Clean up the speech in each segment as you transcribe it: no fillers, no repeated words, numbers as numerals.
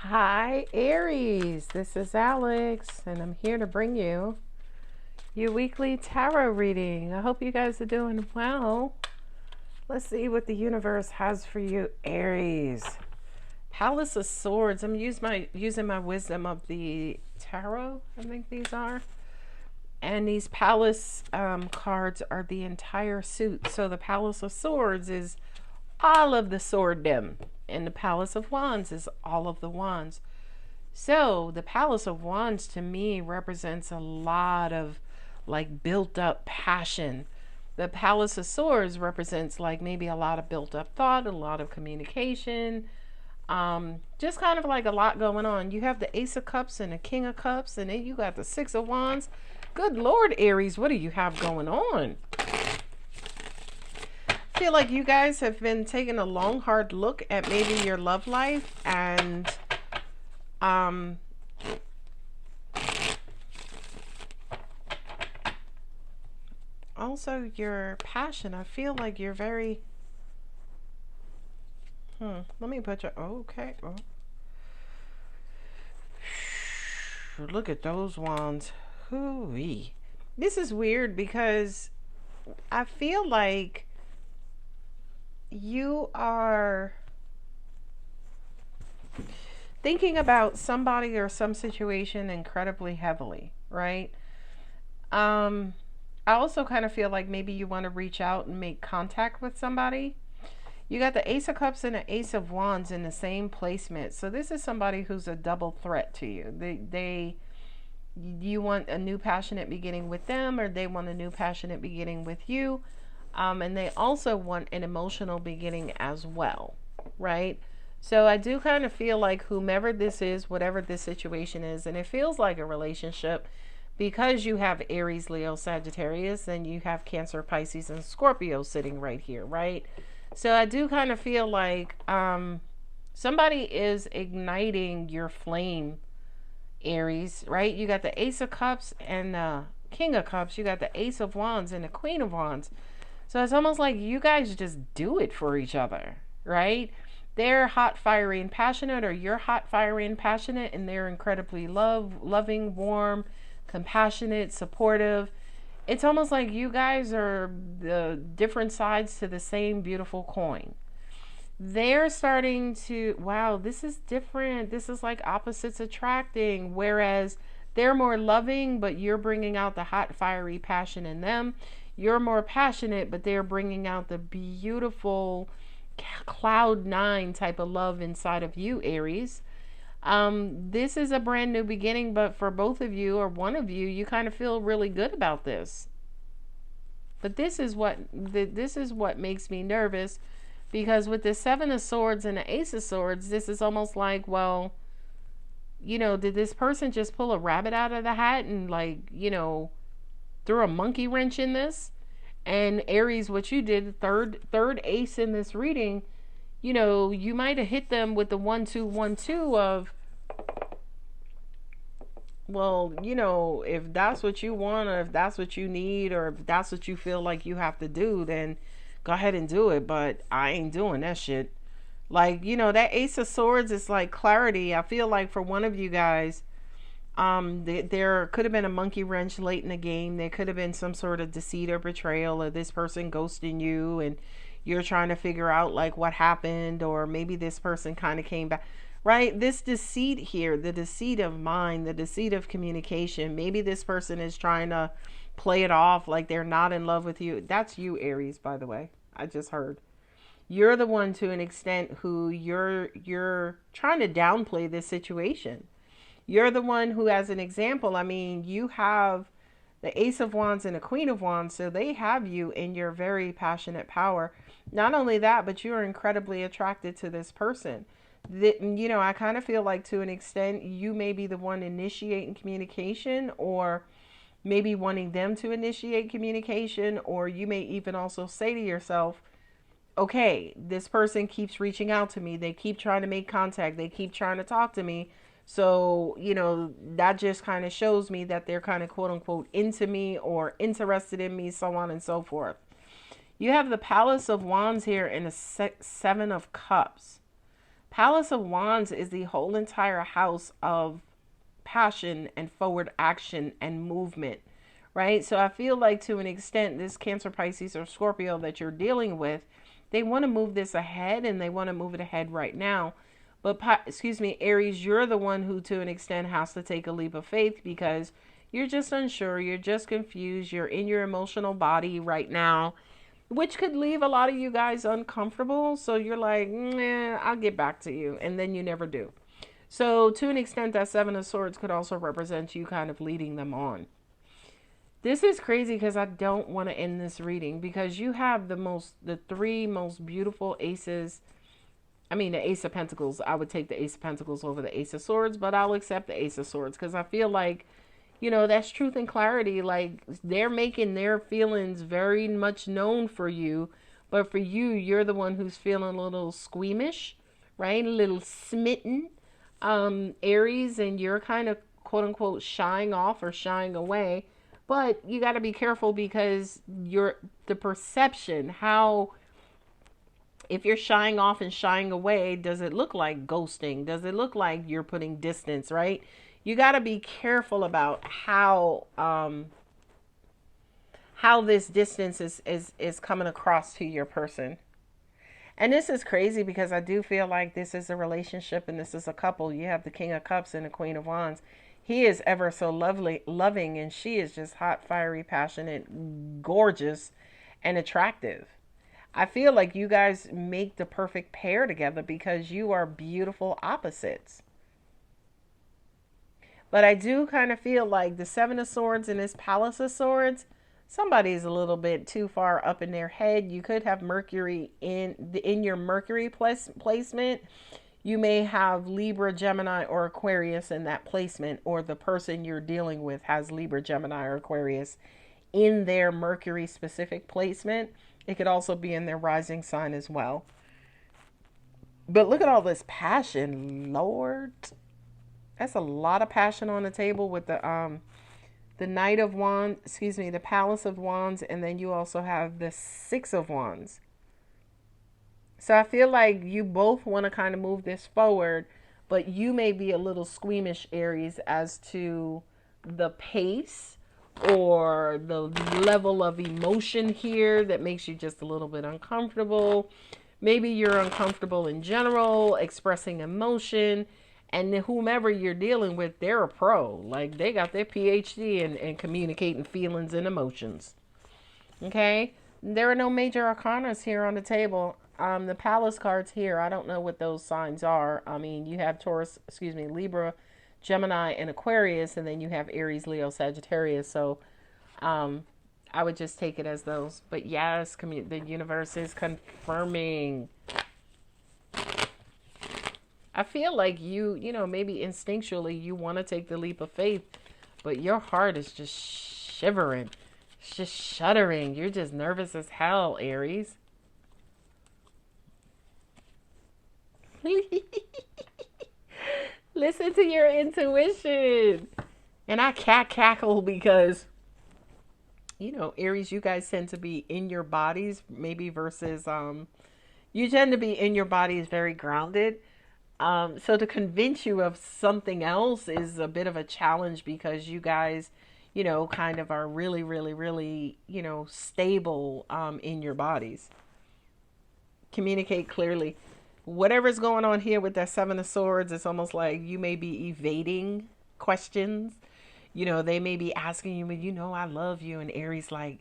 Hi, Aries. This is Alex, and I'm here to bring you your weekly tarot reading. I hope you guys are doing well. Let's see what the universe has for you, Aries. Palace of Swords. I'm using my wisdom of the tarot. I think these are. And these Palace cards are the entire suit. So the Palace of Swords is all of the sworddom, and the Palace of Wands is all of the wands. So the Palace of Wands to me represents a lot of like built up passion. The Palace of Swords represents like maybe a lot of built up thought, a lot of communication, just kind of like a lot going on. You have the Ace of Cups and the King of Cups, and then you got the Six of Wands. Good Lord, Aries, what do you have going on? I feel like you guys have been taking a long, hard look at maybe your love life and also your passion. I feel like you're very let me put your okay. Oh. Look at those wands. Hoo-wee. This is weird because I feel like you are thinking about somebody or some situation incredibly heavily, right? I also kind of feel like maybe you want to reach out and make contact with somebody. You got the Ace of Cups and the Ace of Wands in the same placement. So this is somebody who's a double threat to you. You want a new passionate beginning with them, or they want a new passionate beginning with you. And they also want an emotional beginning as well, right? So I do kind of feel like whomever this is, whatever this situation is, and it feels like a relationship because you have Aries, Leo, Sagittarius, and you have Cancer, Pisces, and Scorpio sitting right here, right? So I do kind of feel like somebody is igniting your flame, Aries, right? You got the Ace of Cups and the King of Cups. You got the Ace of Wands and the Queen of Wands. So it's almost like you guys just do it for each other, right? They're hot, fiery, and passionate, or you're hot, fiery, and passionate, and they're incredibly loving, warm, compassionate, supportive. It's almost like you guys are the different sides to the same beautiful coin. They're starting to, wow, this is different. This is like opposites attracting, whereas they're more loving, but you're bringing out the hot, fiery passion in them. You're more passionate, but they're bringing out the beautiful cloud nine type of love inside of you, Aries. This is a brand new beginning, but for both of you or one of you, you kind of feel really good about this. But this is what makes me nervous, because with the Seven of Swords and the Ace of Swords, this is almost like, well, did this person just pull a rabbit out of the hat and threw a monkey wrench in this? And Aries, what you did, third ace in this reading, you might have hit them with the 1-2-1-2 of, well, if that's what you want, or if that's what you need, or if that's what you feel like you have to do, then go ahead and do it. But I ain't doing that shit. Like, that Ace of Swords is like clarity. I feel like for one of you guys, there could have been a monkey wrench late in the game. There could have been some sort of deceit or betrayal, or this person ghosting you and you're trying to figure out like what happened, or maybe this person kind of came back, right? This deceit here, the deceit of mind, the deceit of communication. Maybe this person is trying to play it off like they're not in love with you. That's you, Aries, by the way. I just heard. You're the one, to an extent, who you're trying to downplay this situation. You're the one who, as an example, I mean, you have the Ace of Wands and the Queen of Wands, so they have you in your very passionate power. Not only that, but you are incredibly attracted to this person. I kind of feel like, to an extent, you may be the one initiating communication, or maybe wanting them to initiate communication, or you may even also say to yourself, okay, this person keeps reaching out to me. They keep trying to make contact. They keep trying to talk to me. So, that just kind of shows me that they're kind of quote unquote into me or interested in me, so on and so forth. You have the Palace of Wands here and the Seven of Cups. Palace of Wands is the whole entire house of passion and forward action and movement, right? So I feel like to an extent, this Cancer, Pisces, or Scorpio that you're dealing with, they want to move this ahead and they want to move it ahead right now. But, excuse me, Aries, you're the one who to an extent has to take a leap of faith because you're just unsure, you're just confused, you're in your emotional body right now, which could leave a lot of you guys uncomfortable. So you're like, nah, I'll get back to you. And then you never do. So to an extent, that Seven of Swords could also represent you kind of leading them on. This is crazy because I don't want to end this reading because you have the three most beautiful aces. I mean, the Ace of Pentacles. I would take the Ace of Pentacles over the Ace of Swords, but I'll accept the Ace of Swords because I feel like, that's truth and clarity. Like, they're making their feelings very much known for you, but for you, you're the one who's feeling a little squeamish, right? A little smitten, Aries, and you're kind of quote unquote shying off or shying away. But you got to be careful because the perception, how, if you're shying off and shying away, does it look like ghosting? Does it look like you're putting distance, right? You got to be careful about how this distance is coming across to your person. And this is crazy because I do feel like this is a relationship and this is a couple. You have the King of Cups and the Queen of Wands. He is ever so loving, and she is just hot, fiery, passionate, gorgeous, and attractive. I feel like you guys make the perfect pair together because you are beautiful opposites. But I do kind of feel like the Seven of Swords and this Palace of Swords, somebody's a little bit too far up in their head. You could have Mercury in your Mercury placement. You may have Libra, Gemini, or Aquarius in that placement, or the person you're dealing with has Libra, Gemini, or Aquarius in their Mercury specific placement. It could also be in their rising sign as well. But look at all this passion, Lord. That's a lot of passion on the table with the Knight of Wands, the Palace of Wands, and then you also have the Six of Wands. So I feel like you both want to kind of move this forward, but you may be a little squeamish, Aries, as to the pace or the level of emotion here that makes you just a little bit uncomfortable. Maybe you're uncomfortable in general, expressing emotion. And whomever you're dealing with, they're a pro. Like, they got their PhD in communicating feelings and emotions. Okay? There are no major arcanas here on the table. The Palace cards here, I don't know what those signs are. I mean, you have Libra, Gemini, and Aquarius, and then you have Aries, Leo, Sagittarius. So, I would just take it as those. But yes, the universe is confirming. I feel like maybe instinctually you want to take the leap of faith, but your heart is just shivering. It's just shuddering. You're just nervous as hell, Aries. Listen to your intuition. And I cackle because, Aries, you guys tend to be in your bodies, maybe versus, you tend to be in your bodies very grounded. So to convince you of something else is a bit of a challenge because you guys, kind of are really, really, really, stable in your bodies. Communicate clearly. Whatever's going on here with that Seven of Swords, it's almost like you may be evading questions. They may be asking you, I love you. And Aries like,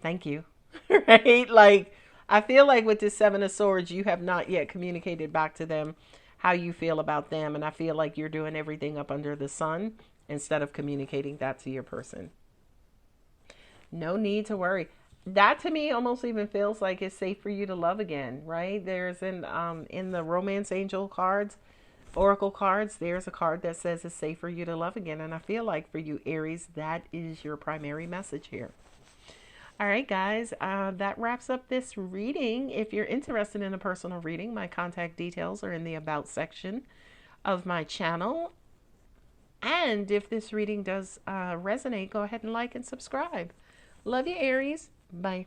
thank you. Right? Like, I feel like with this Seven of Swords, you have not yet communicated back to them how you feel about them. And I feel like you're doing everything up under the sun instead of communicating that to your person. No need to worry. That to me almost even feels like it's safe for you to love again, right? There's in the Romance Angel cards, Oracle cards, there's a card that says it's safe for you to love again. And I feel like for you, Aries, that is your primary message here. All right, guys, that wraps up this reading. If you're interested in a personal reading, my contact details are in the About section of my channel. And if this reading does resonate, go ahead and like and subscribe. Love you, Aries. Bye.